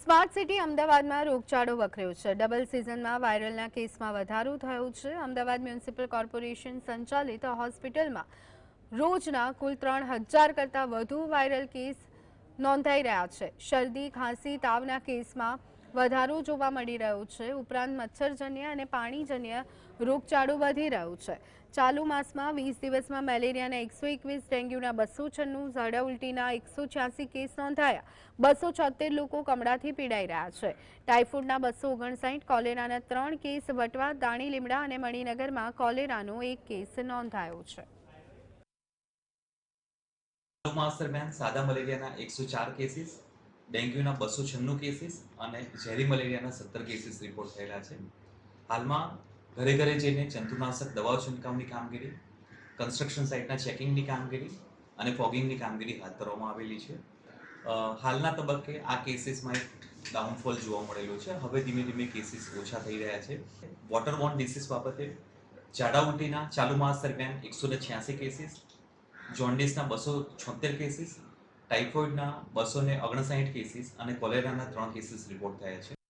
Smart city અમદાવાદમાં રોગચાળો વકર્યો છે। ડબલ સિઝનમાં વાયરલના કેસમાં વધારો થયો છે। અમદાવાદ મ્યુનિસિપલ કોર્પોરેશન સંચાલિત હોસ્પિટલમાં રોજના કુલ 3000 કરતાં વધુ વાયરલ કેસ નોંધાઈ રહ્યા છે। શરદી, ખાંસી, તાવના કેસમાં વધારો જોવા મળી રહ્યો છે। ઉપરાંત મચ્છરજન્ય અને પાણીજન્ય રોગચાળો વધી રહ્યો છે। ચાલુ માસમાં 20 દિવસમાં મેલેરિયાના 121, ડેન્ગ્યુના 296, ઝાડા ઉલટીના 186 કેસ નોંધાયા। 276 લોકો કમળાથી પીડાઈ રહ્યા છે। ટાઇફોઇડના 259, કોલેરાના 3 કેસ વટવા, દાણી લીમડા અને મણિનગરમાં કોલેરાનો 1 કેસ નોંધાયો છે। માસ દરમિયાન સાદા મલેરિયાના 104 કેસીસ, ડેન્ગ્યુના 296 કેસીસ અને ઝેરી મલેરિયાના 17 કેસીસ રિપોર્ટ થયેલા છે। હાલમાં ઘરે ઘરે જઈને જંતુનાશક દવાઓ છંટકાવની કામગીરી, કન્સ્ટ્રક્શન સાઇટના ચેકિંગની કામગીરી અને ફોગિંગની કામગીરી હાથ ધરવામાં આવેલી છે। હાલના તબક્કે આ કેસીસમાં એક ડાઉનફોલ જોવા મળેલો છે। હવે ધીમે ધીમે કેસીસ ઓછા થઈ રહ્યા છે। વોટરબોર્ન ડિસીઝ બાબતે ઝાડા ઉલટીના ચાલુ માસ દરમિયાન 186 કેસીસ, જોન્ડિસના 276 કેસીસ, ટાઇફોઇડના 259 કેસીસ અને કોલેરાના 3 કેસીસ રિપોર્ટ થયા છે।